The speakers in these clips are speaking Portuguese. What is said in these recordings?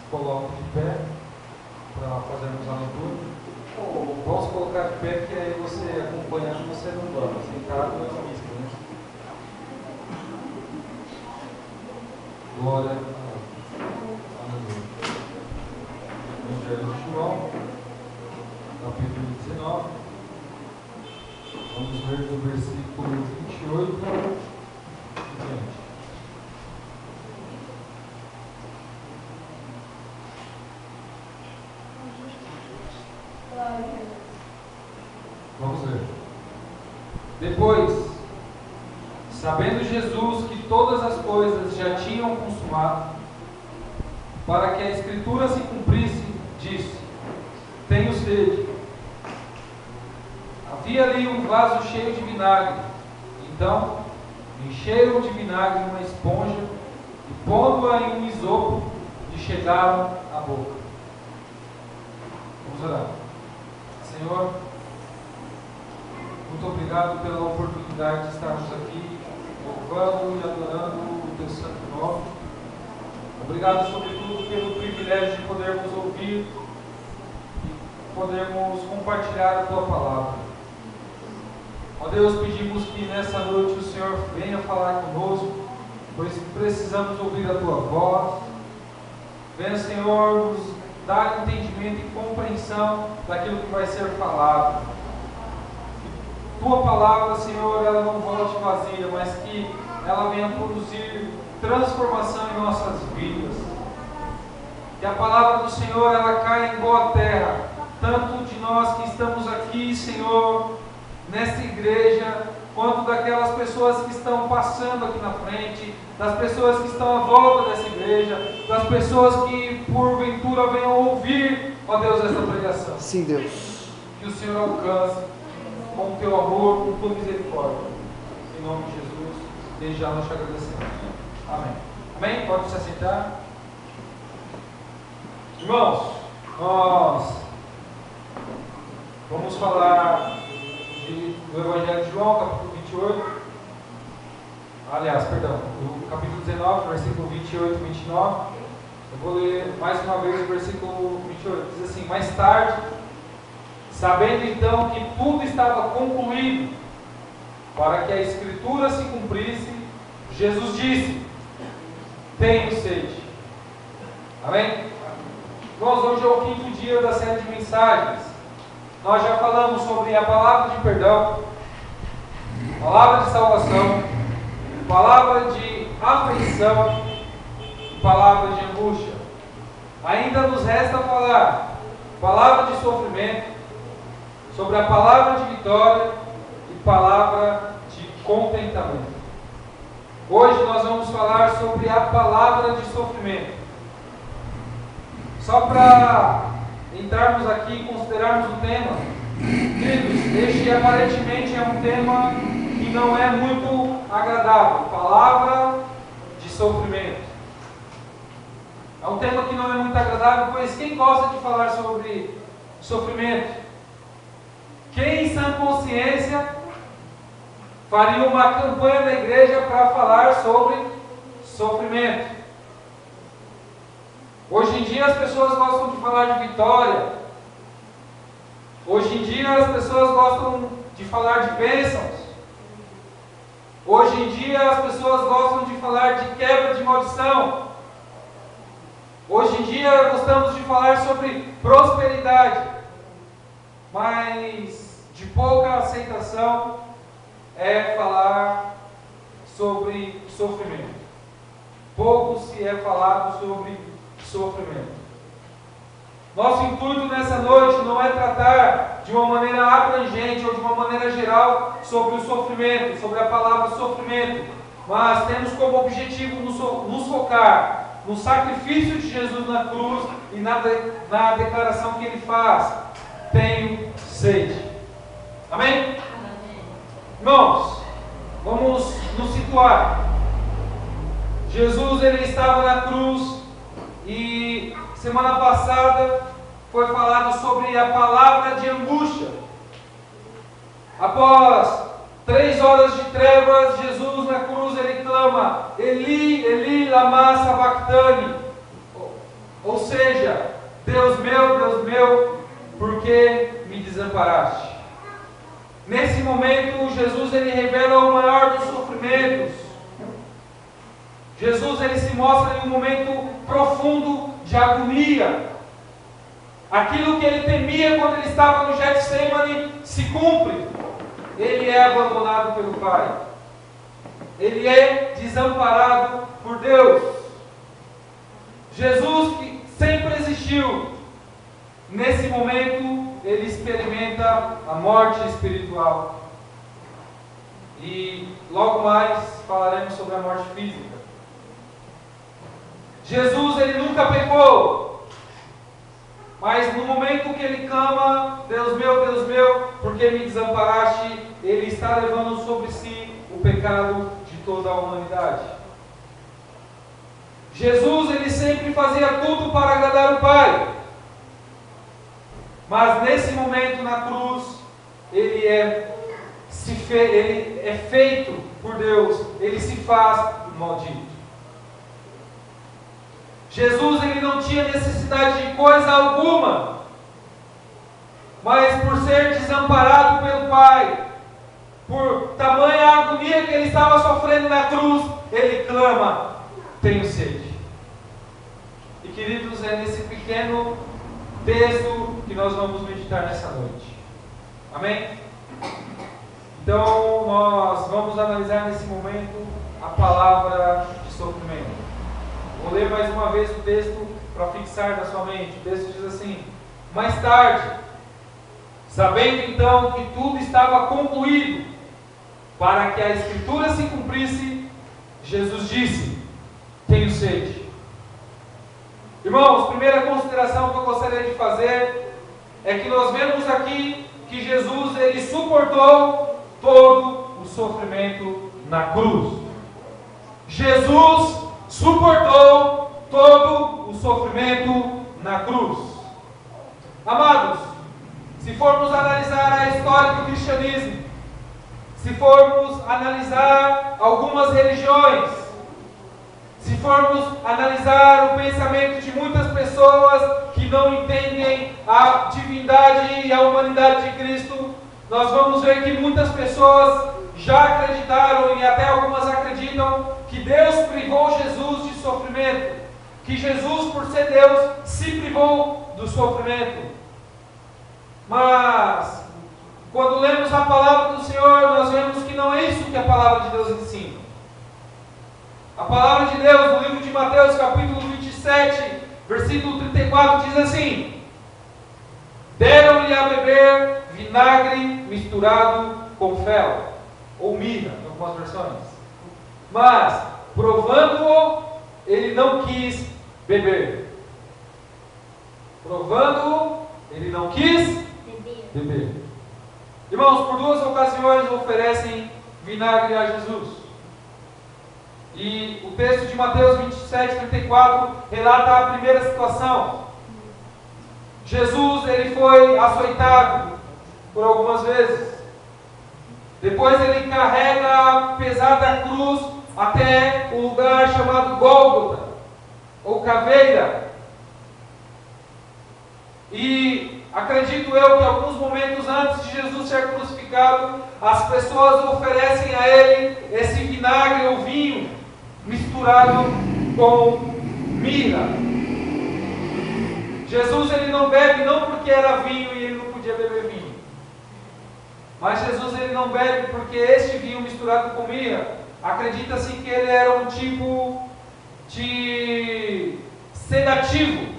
coloque de pé para fazermos a leitura. Ou vamos colocar de pé, porque aí você acompanhando, você não banco. Sentado é uma missa, né? Glória a Deus. Aleluia. Evangelho de João, capítulo 19. Vamos ver do versículo 28 e diante. Vamos ver. Depois, sabendo Jesus que todas as coisas já tinham consumado, para que a Escritura se cumprisse, disse: tenho sede. Havia ali um vaso cheio de vinagre. Então, encheram de vinagre uma esponja e, pondo-a em um isopo, lhe chegaram à boca. Vamos orar. Senhor, muito obrigado pela oportunidade de estarmos aqui louvando e adorando o Teu santo nome. Obrigado, sobretudo, pelo privilégio de podermos ouvir e podermos compartilhar a Tua palavra. Ó Deus, pedimos que nessa noite o Senhor venha falar conosco, pois precisamos ouvir a Tua voz. Venha, Senhor, nos dar entendimento e compreensão daquilo que vai ser falado. Tua palavra, Senhor, ela não volte vazia, mas que ela venha produzir transformação em nossas vidas. Que a palavra do Senhor, ela caia em boa terra, tanto de nós que estamos aqui, Senhor, nesta igreja, quanto daquelas pessoas que estão passando aqui na frente, das pessoas que estão à volta dessa igreja, das pessoas que porventura venham ouvir, ó Deus, esta pregação. Sim, Deus. Que o Senhor alcance com o Teu amor, com Tua misericórdia. Em nome de Jesus, desde já nós te agradecemos. Amém. Amém? Pode se assentar. Irmãos, nós vamos falar do Evangelho de João, capítulo 28. Aliás, perdão, do capítulo 19, versículo 28 e 29. Eu vou ler mais uma vez o versículo 28. Diz assim: mais tarde, sabendo então que tudo estava concluído, para que a Escritura se cumprisse, Jesus disse: tenho sede. Amém? Nós hoje é o 5º dia da série de mensagens. Nós já falamos sobre a palavra de perdão, palavra de salvação, palavra de aflição e palavra de angústia. Ainda nos resta falar palavra de sofrimento, sobre a palavra de vitória e palavra de contentamento. Hoje nós vamos falar sobre a palavra de sofrimento. Só para entrarmos aqui e considerarmos o tema, queridos, este aparentemente é um tema que não é muito agradável. Palavra de sofrimento. É um tema que não é muito agradável, pois quem gosta de falar sobre sofrimento? Quem em sã consciência faria uma campanha da igreja para falar sobre sofrimento? Hoje em dia as pessoas gostam de falar de vitória. Hoje em dia as pessoas gostam de falar de bênçãos. Hoje em dia as pessoas gostam de falar de quebra de maldição. Hoje em dia gostamos de falar sobre prosperidade. Mas de pouca aceitação é falar sobre sofrimento. Pouco se é falado sobre sofrimento. Nosso intuito nessa noite não é tratar de uma maneira abrangente ou de uma maneira geral sobre o sofrimento, sobre a palavra sofrimento, mas temos como objetivo nos focar no sacrifício de Jesus na cruz e na declaração que Ele faz: tenho sede. Amém? Irmãos, vamos nos situar. Jesus, Ele estava na cruz e semana passada foi falado sobre a palavra de angústia. Após 3 horas de trevas, Jesus na cruz, Ele clama: Eli, Eli, lama sabachthani. Ou seja, Deus meu, por que me desamparaste? Nesse momento, Jesus ele revela o maior dos sofrimentos. Jesus ele se mostra em um momento profundo de agonia. Aquilo que ele temia quando ele estava no Getsemane se cumpre. Ele é abandonado pelo Pai. Ele é desamparado por Deus. Jesus, que sempre existiu, nesse momento ele experimenta a morte espiritual. E logo mais falaremos sobre a morte física. Jesus ele nunca pecou, mas no momento que ele clama, Deus meu, por que me desamparaste? Ele está levando sobre si o pecado de toda a humanidade. Jesus ele sempre fazia tudo para agradar o Pai, mas nesse momento na cruz ele é feito por Deus, ele se faz maldito. Jesus ele não tinha necessidade de coisa alguma, mas por ser desamparado pelo Pai, por tamanha agonia que ele estava sofrendo na cruz, ele clama: tenho sede. E queridos, é nesse pequeno texto que nós vamos meditar nessa noite. Amém? Então nós vamos analisar nesse momento a palavra de sofrimento. Vou ler mais uma vez o texto para fixar na sua mente. O texto diz assim: mais tarde, sabendo então que tudo estava concluído, para que a Escritura se cumprisse, Jesus disse: tenho sede. Irmãos, primeira consideração que eu gostaria de fazer é que nós vemos aqui que Jesus ele suportou todo o sofrimento na cruz. Jesus suportou todo o sofrimento na cruz. Amados, se formos analisar a história do cristianismo, se formos analisar algumas religiões, se formos analisar o pensamento de muitas pessoas que não entendem a divindade e a humanidade de Cristo, nós vamos ver que muitas pessoas já acreditaram, e até algumas acreditam, que Deus privou Jesus de sofrimento, que Jesus, por ser Deus, se privou do sofrimento. Mas, quando lemos a palavra do Senhor, nós vemos que não é isso que a palavra de Deus ensina. A palavra de Deus, no livro de Mateus, capítulo 27, versículo 34, diz assim: deram-lhe a beber vinagre misturado com fel, ou mirra, em algumas versões. Mas, provando-o, ele não quis beber. Provando-o, ele não quis beber. Irmãos, por duas ocasiões oferecem vinagre a Jesus. E o texto de Mateus 27, 34 relata a primeira situação. Jesus ele foi açoitado por algumas vezes. Depois ele carrega a pesada cruz até o lugar chamado Gólgota, ou Caveira. E acredito eu que alguns momentos antes de Jesus ser crucificado, as pessoas oferecem a ele esse vinagre ou vinho misturado com mirra. Jesus ele não bebe não porque era vinho e ele não podia beber vinho, mas Jesus ele não bebe porque este vinho misturado com mirra, acredita-se que ele era um tipo de sedativo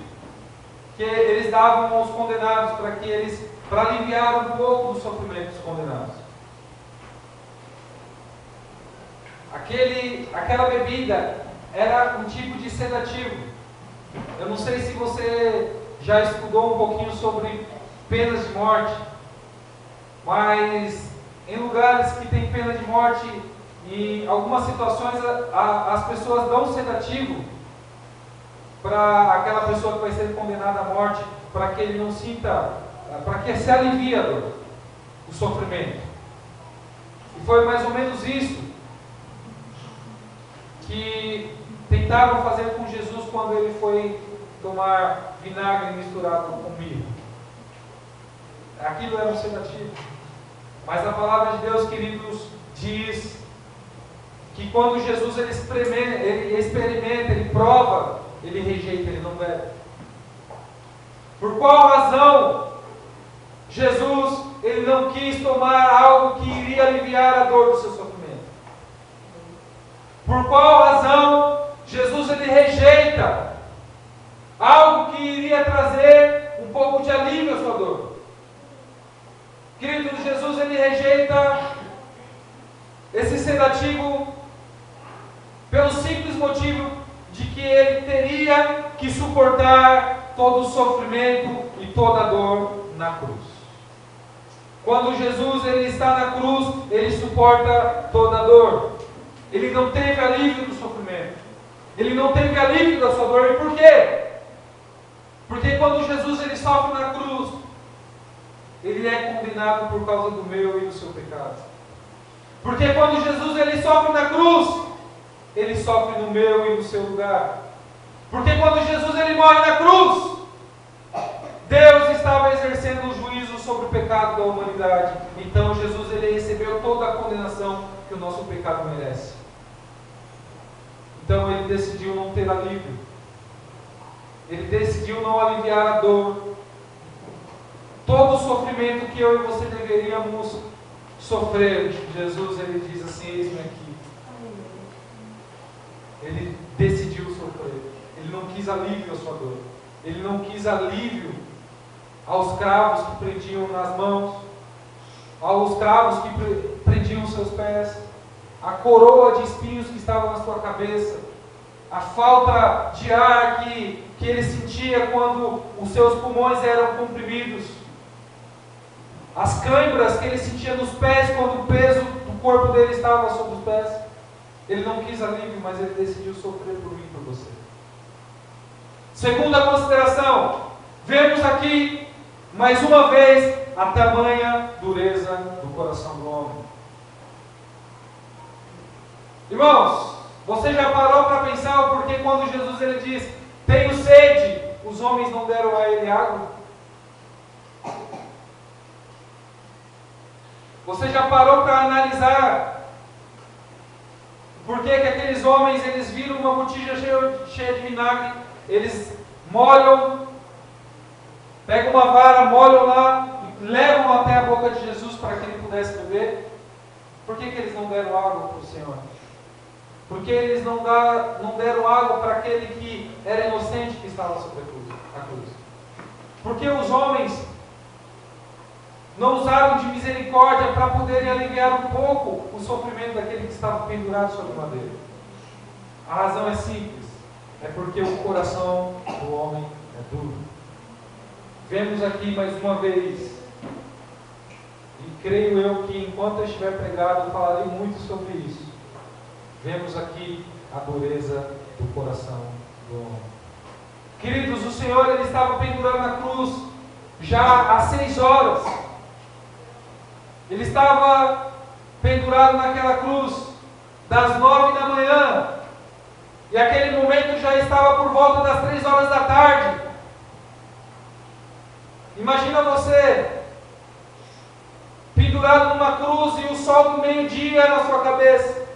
que eles davam aos condenados para aliviar um pouco do sofrimento dos condenados. Aquela bebida era um tipo de sedativo. Eu não sei se você já estudou um pouquinho sobre penas de morte, mas em lugares que tem pena de morte, em algumas situações as pessoas dão sedativo para aquela pessoa que vai ser condenada à morte, para que ele não sinta, para que se alivie a dor, o sofrimento. E foi mais ou menos isso que tentaram fazer com Jesus quando ele foi tomar vinagre misturado com mirra. Aquilo era um sedativo. Mas a palavra de Deus, queridos, diz que quando Jesus ele experimenta, ele prova, ele rejeita, ele não bebe. Por qual razão Jesus ele não quis tomar algo que iria aliviar a dor do seu sofrimento? Por qual razão Jesus ele rejeita algo que iria trazer um pouco de alívio à sua dor? Querido, Jesus ele rejeita esse sedativo pelo simples motivo de que ele teria que suportar todo o sofrimento e toda a dor na cruz. Quando Jesus ele está na cruz, ele suporta toda a dor. Ele não teve alívio do sofrimento. Ele não teve alívio da sua dor. E por quê? Porque quando Jesus ele sofre na cruz, ele é condenado por causa do meu e do seu pecado. Porque quando Jesus ele sofre na cruz, ele sofre no meu e no seu lugar. Porque quando Jesus ele morre na cruz, Deus estava exercendo o juízo sobre o pecado da humanidade. Então Jesus ele recebeu toda a condenação que o nosso pecado merece. Então ele decidiu não ter alívio. Ele decidiu não aliviar a dor. Todo o sofrimento que eu e você deveríamos sofrer, Jesus ele diz assim: eis-me aqui. Ele decidiu sofrer. Ele não quis alívio à sua dor. Ele não quis alívio aos cravos que prendiam nas mãos, aos cravos que prendiam os seus pés, a coroa de espinhos que estava na sua cabeça, a falta de ar que ele sentia quando os seus pulmões eram comprimidos, as câimbras que ele sentia nos pés quando o peso do corpo dele estava sobre os pés. Ele não quis alívio, mas ele decidiu sofrer por mim e por você. Segunda consideração, vemos aqui mais uma vez a tamanha dureza do coração do homem. Irmãos, você já parou para pensar o porquê quando Jesus ele diz: tenho sede, os homens não deram a ele água? Você já parou para analisar por que aqueles homens eles viram uma botija cheia de vinagre, eles molham, pegam uma vara, molham lá e levam até a boca de Jesus para que ele pudesse beber? Por que eles não deram água para o Senhor? Por que eles não deram água para aquele que era inocente que estava sobre a cruz? Por que os homens não usaram de misericórdia para poderem aliviar um pouco o sofrimento daquele que estava pendurado sobre o madeiro? A razão é simples, é porque o coração do homem é duro. Vemos aqui mais uma vez, e creio eu que enquanto eu estiver pregado eu falarei muito sobre isso. Vemos aqui a dureza do coração do homem. Queridos, o Senhor ele estava pendurado na cruz já há 6 horas. Ele estava pendurado naquela cruz das 9 da manhã. E aquele momento já estava por volta das 3 horas da tarde. Imagina você pendurado numa cruz e o sol do meio-dia na sua cabeça.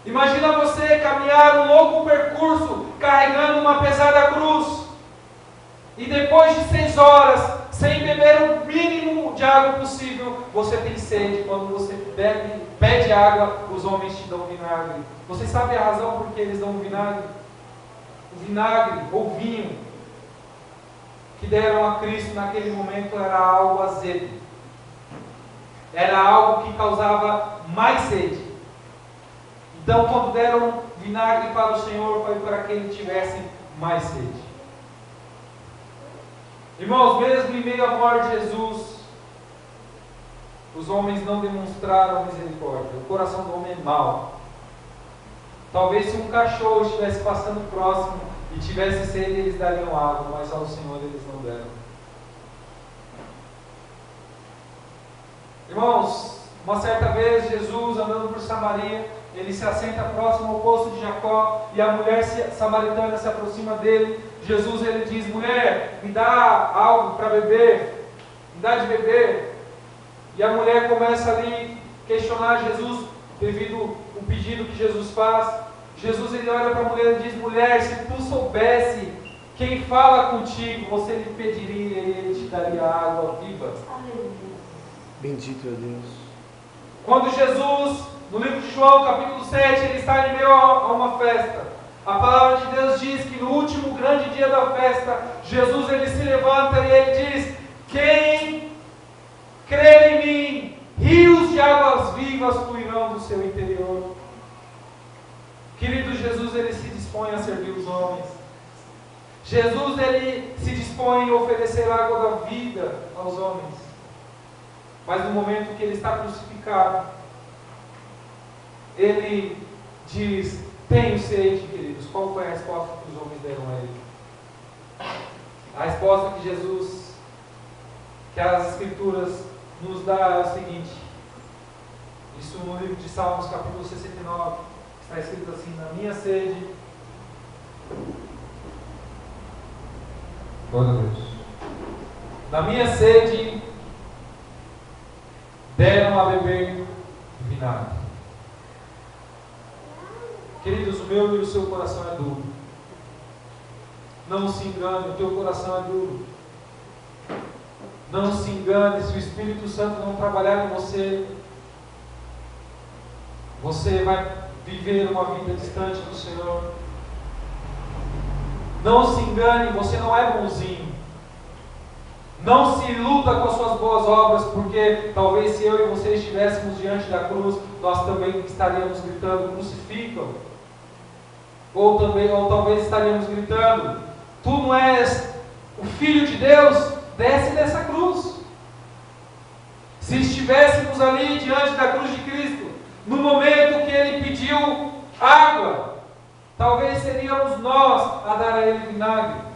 Imagina você caminhar um longo percurso carregando uma pesada cruz. E depois de 6 horas, sem beber o mínimo de água possível, você tem sede. Quando você pede água, os homens te dão vinagre. Você sabe a razão por que eles dão vinagre? O vinagre ou vinho que deram a Cristo naquele momento era algo azedo. Era algo que causava mais sede. Então, quando deram vinagre para o Senhor, foi para que ele tivesse mais sede. Irmãos, mesmo em meio à morte de Jesus, os homens não demonstraram misericórdia. O coração do homem é mau. Talvez se um cachorro estivesse passando próximo e tivesse sede, eles dariam água, mas ao Senhor eles não deram. Irmãos, uma certa vez Jesus andando por Samaria, ele se assenta próximo ao poço de Jacó e a mulher samaritana se aproxima dele. Jesus ele diz: mulher, me dá algo para beber, me dá de beber. E a mulher começa ali a questionar Jesus devido ao pedido que Jesus faz. Jesus ele olha para a mulher e diz: mulher, se tu soubesse quem fala contigo, você lhe pediria e ele te daria água viva. Bendito é Deus. Quando Jesus, no livro de João, capítulo 7, ele está em meio a uma festa. A palavra de Deus diz que no último grande dia da festa, Jesus ele se levanta e ele diz: quem crer em mim, rios de águas vivas fluirão do seu interior. Querido, Jesus ele se dispõe a servir os homens. Jesus ele se dispõe a oferecer a água da vida aos homens. Mas no momento que ele está crucificado, ele diz: tenho sede, queridos. Qual foi a resposta que os homens deram a ele? A resposta que Jesus, que as Escrituras nos dá é o seguinte. Isso no livro de Salmos, capítulo 69, está escrito assim: na minha sede, glória a Deus, na minha sede deram a beber vinagre. Queridos, o meu e o seu coração é duro. Não se engane, o teu coração é duro. Não se engane, se o Espírito Santo não trabalhar em você, você vai viver uma vida distante do Senhor. Não se engane, você não é bonzinho. Não se iluda com as suas boas obras, porque talvez se eu e você estivéssemos diante da cruz, nós também estaríamos gritando: crucificam. Ou talvez estaríamos gritando: tu não és o Filho de Deus, desce dessa cruz. Se estivéssemos ali diante da cruz de Cristo, no momento que Ele pediu água, talvez seríamos nós a dar a Ele vinagre.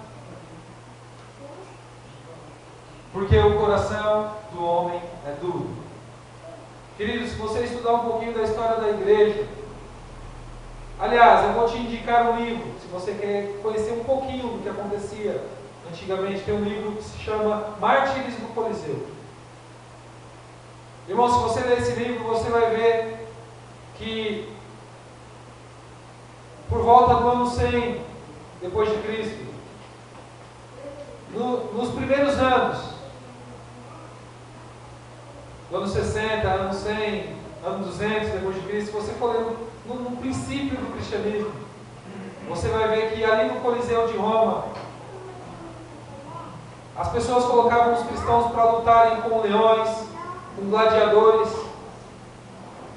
Porque o coração do homem é duro. Queridos, se você estudar um pouquinho da história da igreja, aliás, eu vou te indicar um livro, se você quer conhecer um pouquinho do que acontecia antigamente. Tem um livro que se chama Mártires do Coliseu. Irmão, se você ler esse livro, você vai ver que por volta do ano 100 depois de Cristo, nos primeiros anos, anos 60, anos 100, anos 200 depois de Cristo, se você for ler no princípio do cristianismo, você vai ver que ali no Coliseu de Roma, as pessoas colocavam os cristãos para lutarem com leões, com gladiadores,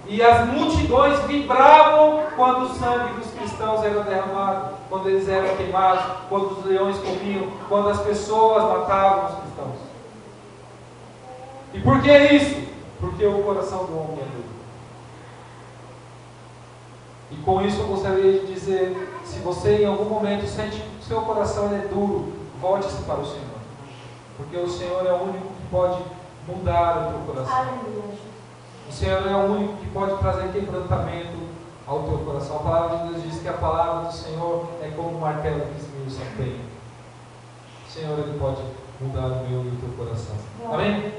e as multidões vibravam quando o sangue dos cristãos era derramado, quando eles eram queimados, quando os leões comiam, quando as pessoas matavam os cristãos. E por que isso? Porque o coração do homem é duro. E com isso eu gostaria de dizer: se você em algum momento sente que o seu coração é duro, volte-se para o Senhor. Porque o Senhor é o único que pode mudar o teu coração. O Senhor é o único que pode trazer quebrantamento ao teu coração. A palavra de Deus diz que a palavra do Senhor é como um martelo que esmiuça a penha. O Senhor ele pode mudar o meu e o teu coração. Amém?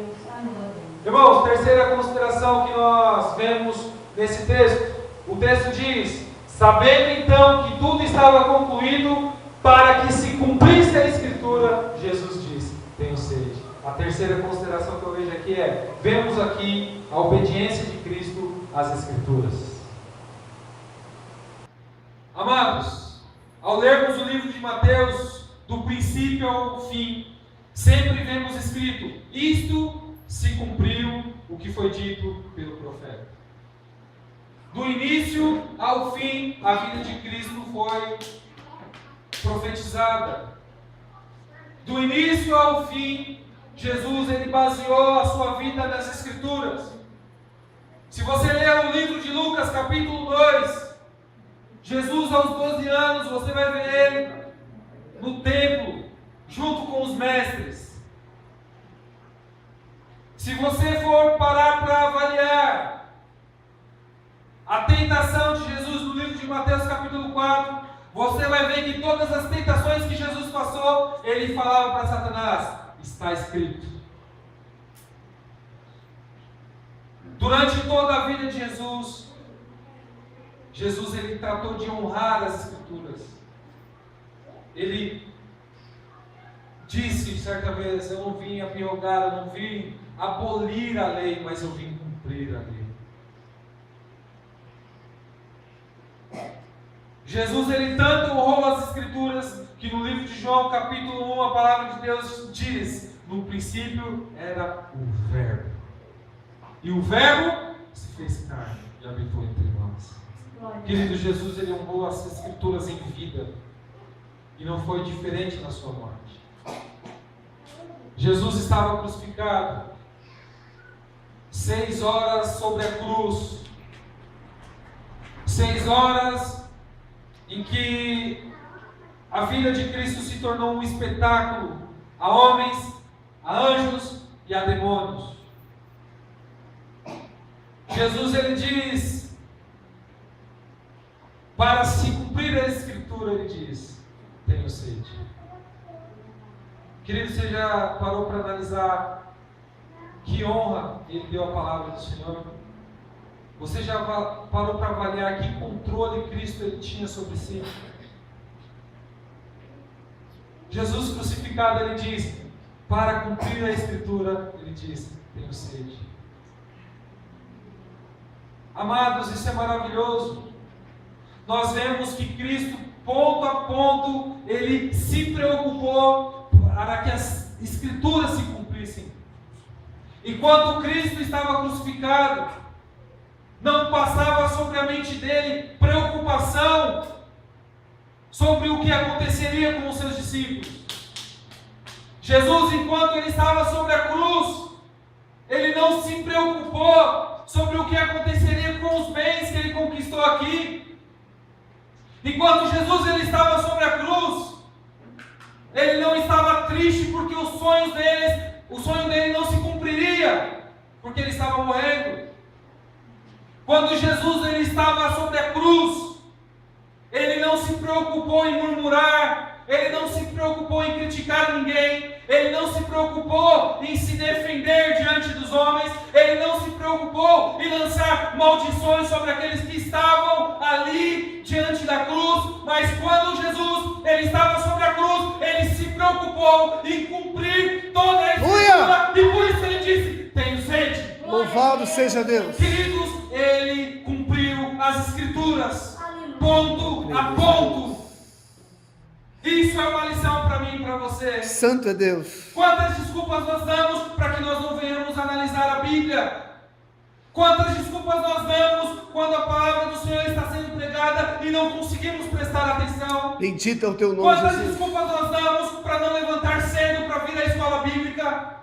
Irmãos, terceira consideração que nós vemos nesse texto. O texto diz: sabendo então que tudo estava concluído, para que se cumprisse a Escritura, Jesus disse: tenho sede. A terceira consideração que eu vejo aqui é: vemos aqui a obediência de Cristo às Escrituras. Amados, ao lermos o livro de Mateus, do princípio ao fim, sempre vemos escrito: isto se cumpriu o que foi dito pelo profeta. Do início ao fim, a vida de Cristo foi profetizada. Do início ao fim, Jesus ele baseou a sua vida nas Escrituras. Se você ler o livro de Lucas, capítulo 2, Jesus aos 12 anos, você vai ver ele no templo, junto com os mestres. Se você for parar para avaliar a tentação de Jesus no livro de Mateus capítulo 4, você vai ver que todas as tentações que Jesus passou, ele falava para Satanás: está escrito. Durante toda a vida de Jesus, ele tratou de honrar as Escrituras. Ele disse certa vez: eu não vim apirogar, eu não vim abolir a lei, mas eu vim cumprir a lei. Jesus, ele tanto honrou as Escrituras, que no livro de João, capítulo 1, a palavra de Deus diz: no princípio era o Verbo, e o Verbo se fez carne e habitou entre nós. Querido, Jesus, ele honrou as Escrituras em vida, e não foi diferente na sua morte. Jesus estava crucificado, 6 horas sobre a cruz, 6 horas em que a vida de Cristo se tornou um espetáculo a homens, a anjos e a demônios. Jesus, ele diz, para se cumprir a Escritura, ele diz: tenho sede. Querido, você já parou para analisar que honra ele deu à palavra do Senhor? Você já parou para avaliar que controle Cristo ele tinha sobre si? Jesus crucificado, ele diz, para cumprir a Escritura, ele diz: tenho sede. Amados, isso é maravilhoso. Nós vemos que Cristo, ponto a ponto, ele se preocupou para que as Escrituras se cumprissem. Enquanto Cristo estava crucificado, não passava sobre a mente dele preocupação sobre o que aconteceria com os seus discípulos. Jesus, enquanto ele estava sobre a cruz, ele não se preocupou sobre o que aconteceria com os bens que ele conquistou aqui. Enquanto Jesus ele estava sobre a cruz, ele não estava triste porque o sonho dele não se cumpriria, porque ele estava morrendo. Quando Jesus ele estava sobre a cruz, ele não se preocupou em murmurar, ele não se preocupou em criticar ninguém, ele não se preocupou em se defender diante dos homens, ele não se preocupou em lançar maldições sobre aqueles que estavam ali diante da cruz. Mas quando Jesus ele estava sobre a cruz, ele se preocupou em cumprir toda a Escritura, e por isso ele disse: tenho sede. Louvado seja Deus. Queridos, ele cumpriu as Escrituras, ponto a ponto. Isso é uma lição para mim e para você. Santo é Deus. Quantas desculpas nós damos para que nós não venhamos analisar a Bíblia? Quantas desculpas nós damos quando a palavra do Senhor está sendo pregada e não conseguimos prestar atenção? Bendito é o teu nome, Quantas Jesus. desculpas nós damos para não levantar cedo para vir à escola bíblica?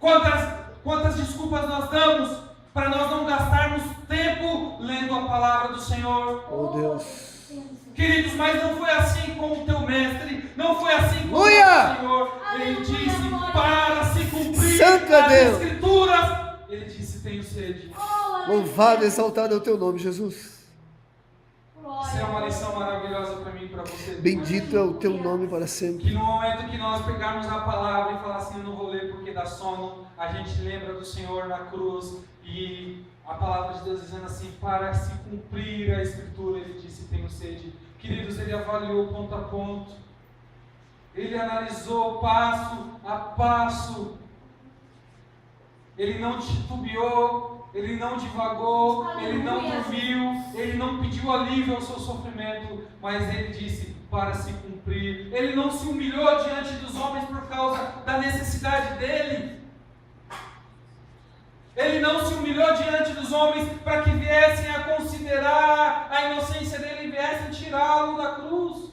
Quantas desculpas nós damos para nós não gastarmos tempo lendo a palavra do Senhor? Oh Deus. Queridos, mas não foi assim com o teu mestre, não foi assim com o Aleluia! Senhor. Ele disse: para se cumprir Santo é as Deus. Escrituras, ele disse: tenho sede. Louvado e exaltado é o teu nome, Jesus. Isso é uma lição maravilhosa para mim e para você. Bendito é o teu nome para sempre. Que no momento que nós pegarmos a palavra e falar assim: eu não vou ler porque dá sono, a gente lembra do Senhor na cruz e a palavra de Deus dizendo assim: para se cumprir a Escritura, ele disse: tenho sede. Queridos, ele avaliou ponto a ponto, ele analisou passo a passo, ele não titubeou, ele não divagou, ele não dormiu, ele não pediu alívio ao seu sofrimento, mas ele disse: para se cumprir. Ele não se humilhou diante dos homens por causa da necessidade dele. Ele não se humilhou diante dos homens para que viessem a considerar a inocência dele e viessem tirá-lo da cruz.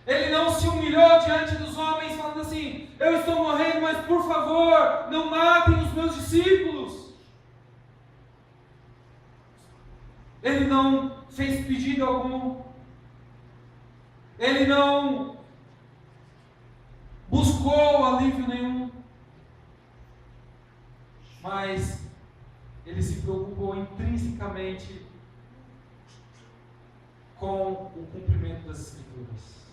Ele não se humilhou diante dos homens falando assim: eu estou morrendo, mas por favor, não matem os meus discípulos. Ele não fez pedido algum. Ele não buscou alívio nenhum. Mas ele se preocupou intrinsecamente com o cumprimento das Escrituras.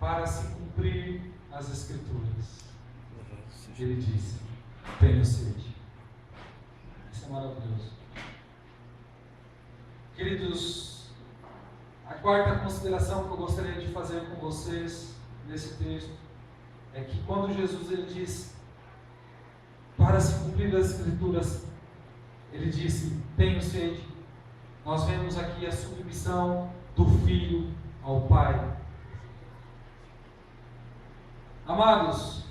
Para se cumprir as Escrituras, ele disse: tenho sede. Isso é maravilhoso. Queridos, a quarta consideração que eu gostaria de fazer com vocês nesse texto é que quando Jesus ele disse para se cumprir as Escrituras, ele disse: tenho sede. Nós vemos aqui a submissão do Filho ao Pai. Amados,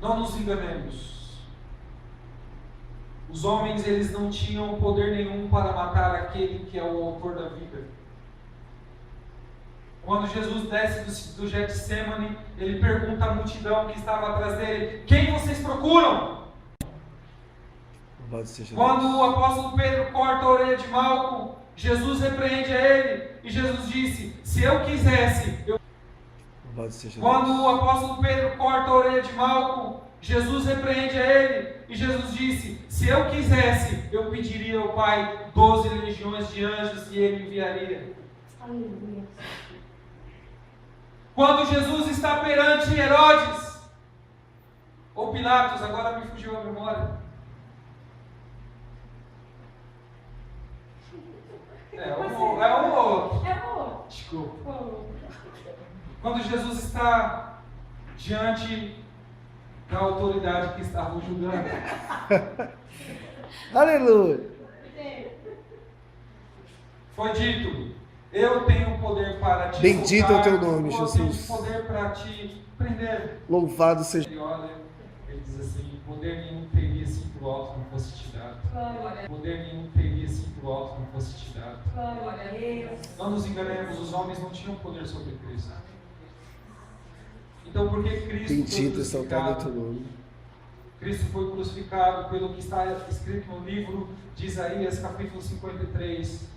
não nos enganemos. Os homens, eles não tinham poder nenhum para matar aquele que é o autor da vida. Quando Jesus desce do Getsemane, ele pergunta à multidão que estava atrás dele: quem vocês procuram? Quando o apóstolo Pedro corta a orelha de Malco, Jesus repreende a ele e Jesus disse: se eu quisesse, eu... Quando o apóstolo Pedro corta a orelha de Malco, Jesus repreende a ele e Jesus disse: se eu quisesse, eu pediria ao Pai 12 legiões de anjos e ele enviaria. Aleluia. Quando Jesus está perante Herodes ou Pilatos, agora me fugiu a memória. É um ou outro. Desculpa. Quando Jesus está diante da autoridade que estava o julgando, Aleluia. foi dito: eu tenho poder para te Bendito é o teu soltar, nome, eu Jesus. tenho poder para te prender. Louvado seja. Ele olha, ele diz assim: poder nenhum teria se pro alto não fosse te dado. Poder nenhum teria se pro alto não fosse te dado. Glória a Deus. Não nos enganemos, os homens não tinham poder sobre Cristo. Então, por que Cristo Bendito foi exaltado é o teu crucificado? nome. Cristo foi crucificado pelo que está escrito no livro de Isaías, capítulo 53.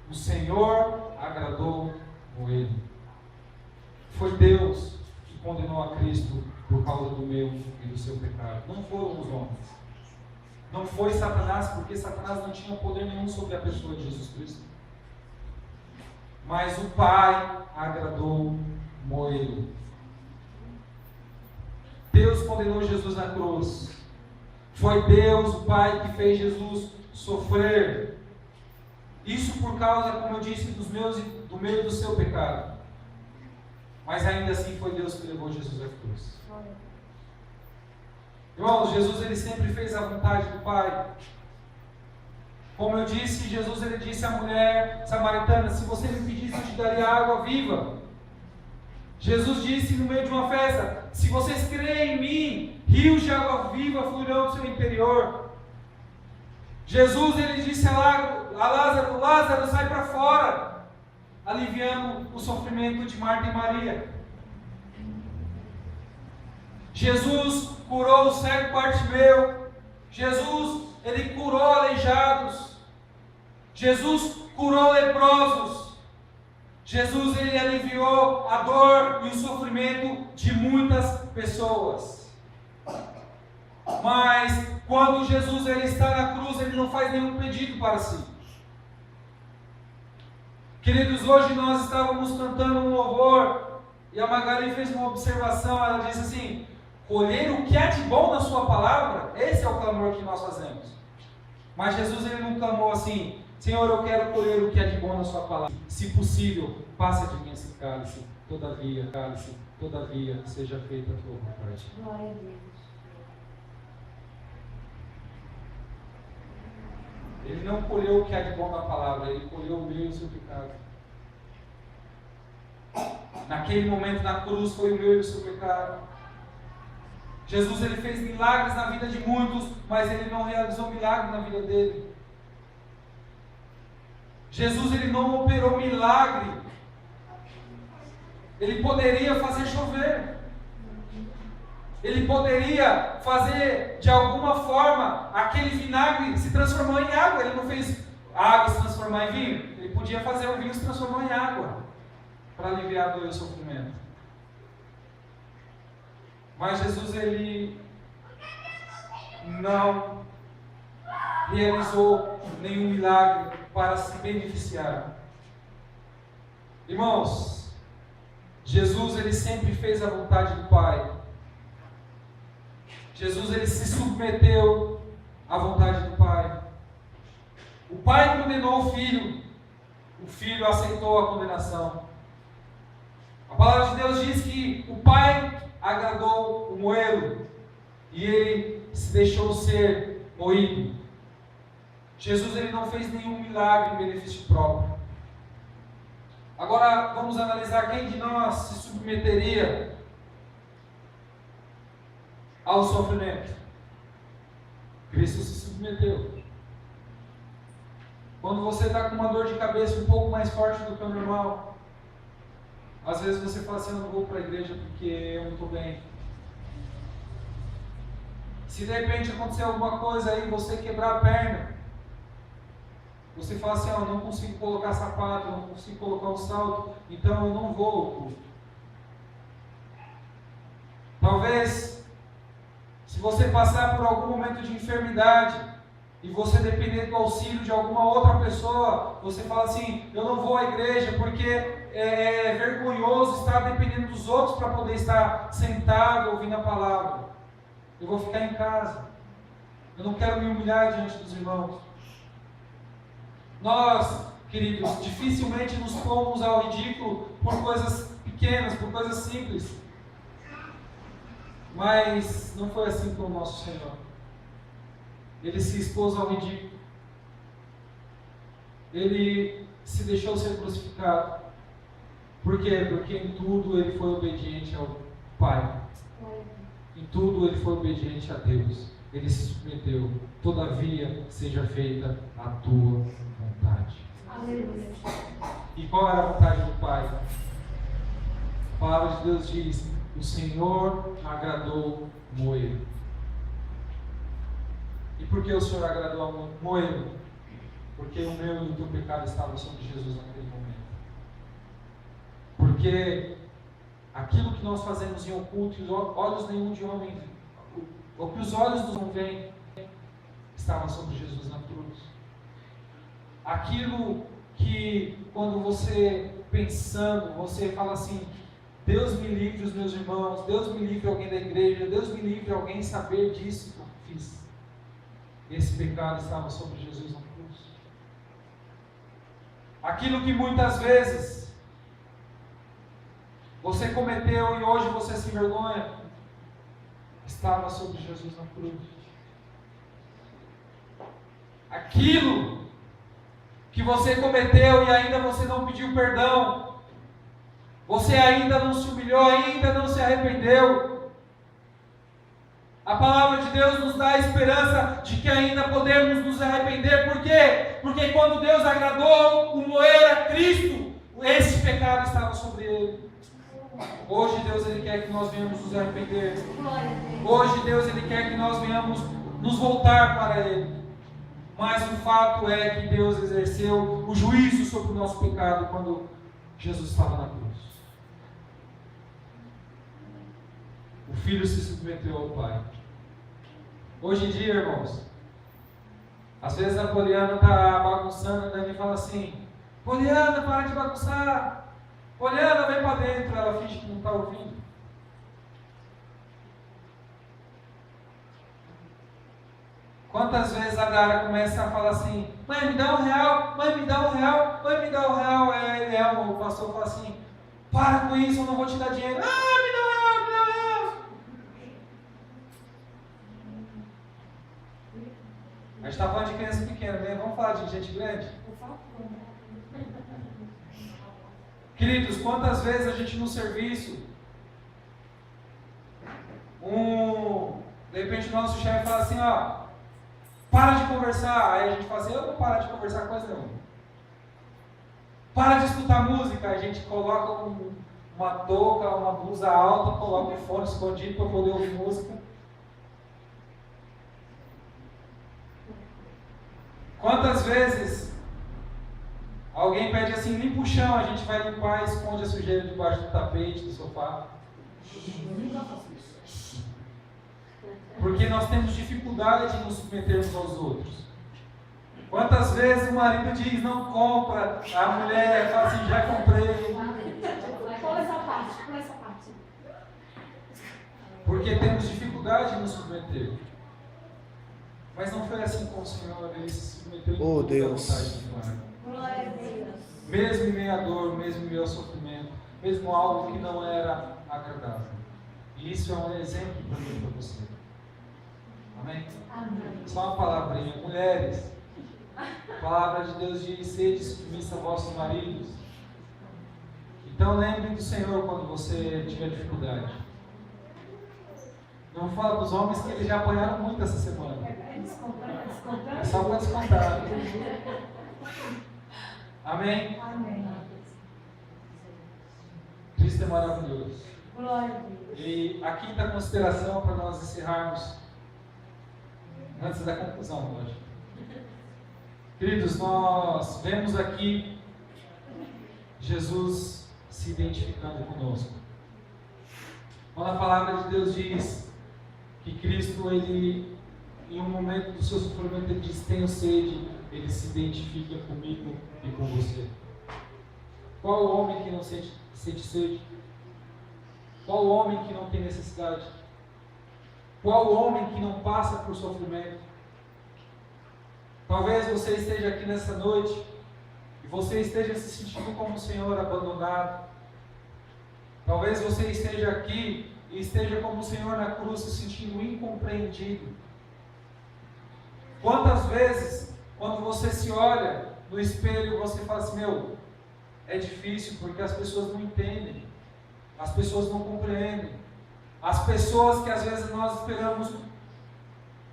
O Senhor agradou com ele. Foi Deus que condenou a Cristo por causa do meu e do seu pecado. Não foram os homens. Não foi Satanás, porque Satanás não tinha poder nenhum sobre a pessoa de Jesus Cristo. Mas o Pai agradou Moelo. Deus condenou Jesus na cruz. Foi Deus, o Pai, que fez Jesus sofrer. Isso por causa, como eu disse, do meu e do seu pecado. Mas ainda assim foi Deus que levou Jesus à cruz. Irmãos, Jesus ele sempre fez a vontade do Pai. Como eu disse, Jesus ele disse à mulher samaritana: se você me pedisse, eu te daria água viva. Jesus disse no meio de uma festa: se vocês crerem em mim, rios de água viva fluirão do seu interior. Jesus ele disse a Lázaro: Lázaro, sai para fora, aliviando o sofrimento de Marta e Maria. Jesus curou o cego Bartimeu. Jesus ele curou aleijados. Jesus curou leprosos. Jesus ele aliviou a dor e o sofrimento de muitas pessoas. Mas quando Jesus ele está na cruz, ele não faz nenhum pedido para si. Queridos, hoje nós estávamos cantando um louvor e a Magali fez uma observação. Ela disse assim: colher o que há de bom na sua palavra, esse é o clamor que nós fazemos. Mas Jesus ele não clamou assim: Senhor, eu quero colher o que há de bom na sua palavra. Se possível, passa de mim esse cálice. Todavia, seja feita a tua vontade. Glória a Deus. Ele não colheu o que há de bom na palavra, ele colheu o meu e o seu pecado. Naquele momento na cruz foi o meu e o seu pecado. Jesus ele fez milagres na vida de muitos, mas ele não realizou milagre na vida dele. Jesus ele não operou milagre. Ele poderia fazer chover. Ele poderia fazer de alguma forma aquele vinagre se transformou em água. Ele não fez a água se transformar em vinho. Ele podia fazer o vinho se transformar em água para aliviar a dor e o sofrimento. Mas Jesus ele não realizou nenhum milagre para se beneficiar. Irmãos, Jesus ele sempre fez a vontade do Pai. Jesus ele se submeteu à vontade do Pai. O Pai condenou o Filho aceitou a condenação. A palavra de Deus diz que o Pai agradou o moelo e ele se deixou ser moído. Jesus ele não fez nenhum milagre em benefício próprio. Agora vamos analisar quem de nós se submeteria ao sofrimento. Cristo se submeteu. Quando você está com uma dor de cabeça um pouco mais forte do que o normal, às vezes você fala assim, eu não vou para a igreja porque eu não estou bem. Se de repente acontecer alguma coisa aí, você quebrar a perna, você fala assim, eu não consigo colocar sapato, eu não consigo colocar o salto, então eu não vou ao culto. Talvez, se você passar por algum momento de enfermidade, e você depender do auxílio de alguma outra pessoa, você fala assim, eu não vou à igreja porque é vergonhoso estar dependendo dos outros para poder estar sentado ouvindo a palavra. Eu vou ficar em casa. Eu não quero me humilhar diante dos irmãos. Nós, queridos, dificilmente nos pomos ao ridículo por coisas pequenas, por coisas simples. Mas não foi assim com o nosso Senhor. Ele se expôs ao ridículo. Ele se deixou ser crucificado. Por quê? Porque em tudo ele foi obediente ao Pai. Em tudo ele foi obediente a Deus. Ele se submeteu. Todavia, seja feita a tua vontade. Aleluia. E qual era a vontade do Pai? A palavra de Deus diz: o Senhor agradou Moelo. E por que o Senhor agradou a Moelo? Porque o meu e o teu pecado estava sobre Jesus naquele momento. Porque aquilo que nós fazemos em oculto, os olhos nenhum de homem, o que os olhos dos não veem, estava sobre Jesus na cruz. Aquilo que, quando você pensando, você fala assim, Deus me livre os meus irmãos, Deus me livre alguém da igreja, Deus me livre alguém saber disso que eu fiz. Esse pecado estava sobre Jesus na cruz. Aquilo que muitas vezes você cometeu e hoje você se envergonha, estava sobre Jesus na cruz. Aquilo que você cometeu e ainda você não pediu perdão, você ainda não se humilhou, ainda não se arrependeu. A palavra de Deus nos dá a esperança de que ainda podemos nos arrepender. Por quê? Porque quando Deus agradou o moer a Cristo, esse pecado estava sobre ele. Hoje Deus ele quer que nós venhamos nos arrepender. Hoje Deus ele quer que nós venhamos nos voltar para Ele. Mas o fato é que Deus exerceu o juízo sobre o nosso pecado quando Jesus estava na cruz. O Filho se submeteu ao Pai. Hoje em dia, irmãos, às vezes a Poliana está bagunçando, daí me fala assim, Poliana, para de bagunçar. Poliana, vem para dentro. Ela finge que não está ouvindo. Quantas vezes a Dara começa a falar assim, mãe, me dá R$1, mãe, me dá R$1, mãe, me dá R$1. Aí o pastor fala assim, para com isso, eu não vou te dar dinheiro. Ah, me dá R$1, me dá R$1. A gente está falando de criança pequena, né? Vamos falar de gente grande? Queridos, quantas vezes a gente no serviço, de repente o nosso chefe fala assim, ó, para de conversar. Aí a gente fala assim, eu não paro de conversar coisa nenhuma. Para de escutar música. A gente coloca uma touca, uma blusa alta, coloca um fone escondido para poder ouvir música. Quantas vezes alguém pede assim, limpa o chão, a gente vai limpar e esconde a sujeira debaixo do tapete, do sofá. Porque nós temos dificuldade de nos submetermos aos outros. Quantas vezes o marido diz, não compra, a mulher fala assim, já comprei. Pula essa parte, pula essa parte. Porque temos dificuldade em nos submeter. Mas não foi assim com o Senhor, Ele se submeteu em Oh, toda a Deus. vontade de Mar. Glória a Deus. Mesmo em meio à dor, mesmo em meio ao sofrimento, mesmo algo que não era agradável. E isso é um exemplo para mim e para você. Amém? Amém. Só uma palavrinha. Mulheres, a palavra de Deus diz, sede submissa a vossos maridos. Então lembre do Senhor quando você tiver dificuldade. Não vou falar dos homens que eles já apanharam muito essa semana. É só para descontar. Amém? Amém. Cristo é maravilhoso. Glória a Deus. E a quinta consideração para nós encerrarmos, antes da conclusão, lógico. Queridos, nós vemos aqui Jesus se identificando conosco. Quando a palavra de Deus diz que Cristo, ele, em um momento do seu sofrimento, ele diz, tenho sede, ele se identifica comigo e com você. Qual o homem que não sente sede? Qual o homem que não tem necessidade? Qual o homem que não passa por sofrimento? Talvez você esteja aqui nessa noite e você esteja se sentindo como o Senhor abandonado. Talvez você esteja aqui e esteja como o Senhor na cruz se sentindo incompreendido. Quantas vezes, quando você se olha no espelho, você fala assim, meu, é difícil porque as pessoas não entendem, as pessoas não compreendem, as pessoas que às vezes nós esperamos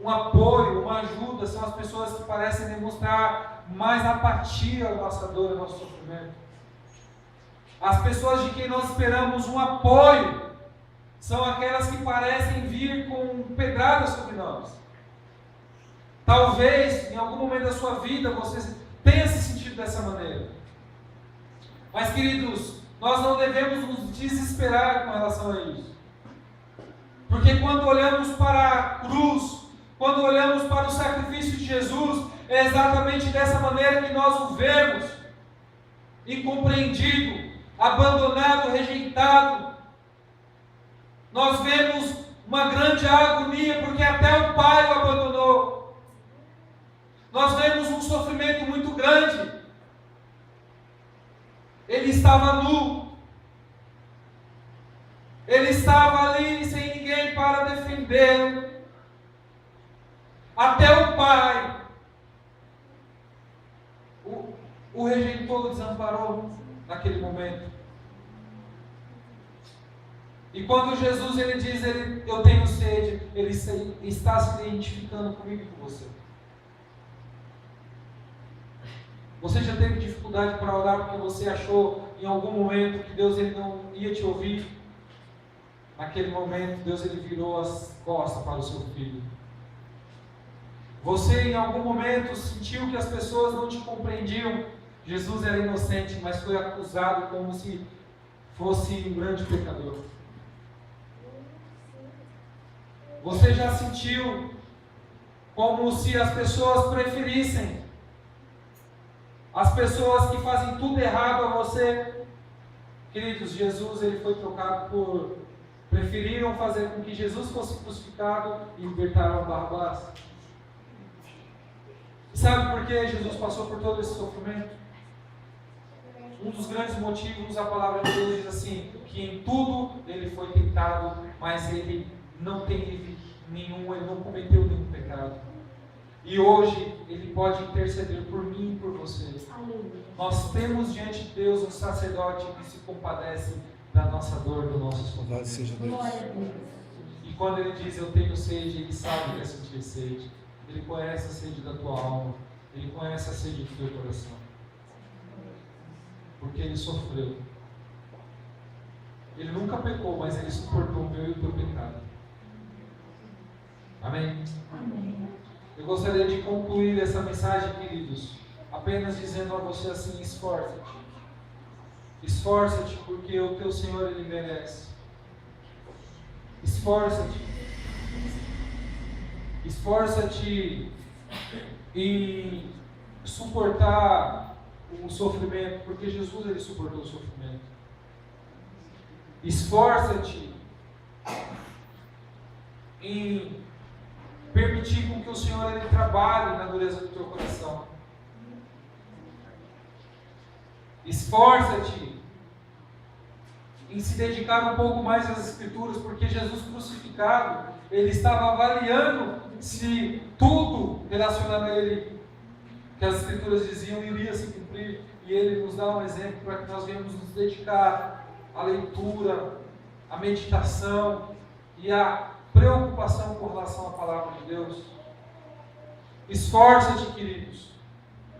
um apoio, uma ajuda, são as pessoas que parecem demonstrar mais apatia à nossa dor, ao nosso sofrimento. As pessoas de quem nós esperamos um apoio são aquelas que parecem vir com pedradas sobre nós. Talvez, em algum momento da sua vida, você tenha se sentido dessa maneira. Mas, queridos, nós não devemos nos desesperar com relação a isso. Porque quando olhamos para a cruz, quando olhamos para o sacrifício de Jesus, é exatamente dessa maneira que nós o vemos. Incompreendido, abandonado, rejeitado. Nós vemos uma grande agonia, porque até o Pai o abandonou. Nós vemos um sofrimento muito grande. Ele estava nu. Ele estava ali sem ninguém para defendê-lo. Até o Pai o rejeitou, o desamparou naquele momento. E quando Jesus ele diz, eu tenho sede, ele está se identificando comigo e com você. Você já teve dificuldade para orar porque você achou em algum momento que Deus ele não ia te ouvir? Naquele momento, Deus ele virou as costas para o seu filho. Você em algum momento sentiu que as pessoas não te compreendiam? Jesus era inocente, mas foi acusado como se fosse um grande pecador. Você já sentiu como se as pessoas preferissem as pessoas que fazem tudo errado a você? Queridos, Jesus ele foi trocado por... Preferiram fazer com que Jesus fosse crucificado e libertaram Barrabás. Sabe por que Jesus passou por todo esse sofrimento? Um dos grandes motivos, a palavra de Deus diz assim, que em tudo ele foi tentado, mas ele não teve nenhum, ele não cometeu nenhum pecado. E hoje ele pode interceder por mim e por você. Nós temos diante de Deus um sacerdote que se compadece da nossa dor, do nosso sofrimento. Louvado seja Deus. E quando ele diz, eu tenho sede, ele sabe que é sentir sede. Ele conhece a sede da tua alma. Ele conhece a sede do teu coração. Porque ele sofreu. Ele nunca pecou, mas ele suportou o meu e o teu pecado. Amém? Amém. Eu gostaria de concluir essa mensagem, queridos, apenas dizendo a você assim, esforça-te. Esforça-te, porque o teu Senhor, Ele merece. Esforça-te. Esforça-te em suportar o sofrimento, porque Jesus ele suportou o sofrimento. Esforça-te em permitir com que o Senhor ele trabalhe na dureza do teu coração. Esforça-te em se dedicar um pouco mais às Escrituras, porque Jesus crucificado, ele estava avaliando se tudo relacionado a ele, que as Escrituras diziam, iria se cumprir, e ele nos dá um exemplo para que nós venhamos nos dedicar à leitura, à meditação e à preocupação com relação à palavra de Deus. Esforça-te, queridos,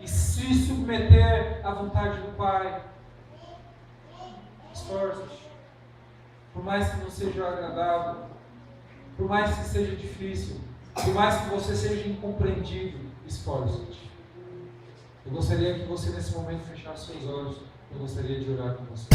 e se submeter à vontade do Pai. Esforça-te. Por mais que não seja agradável, por mais que seja difícil, por mais que você seja incompreendido, esforça-te. Eu gostaria que você nesse momento fechasse seus olhos. Eu gostaria de orar com você.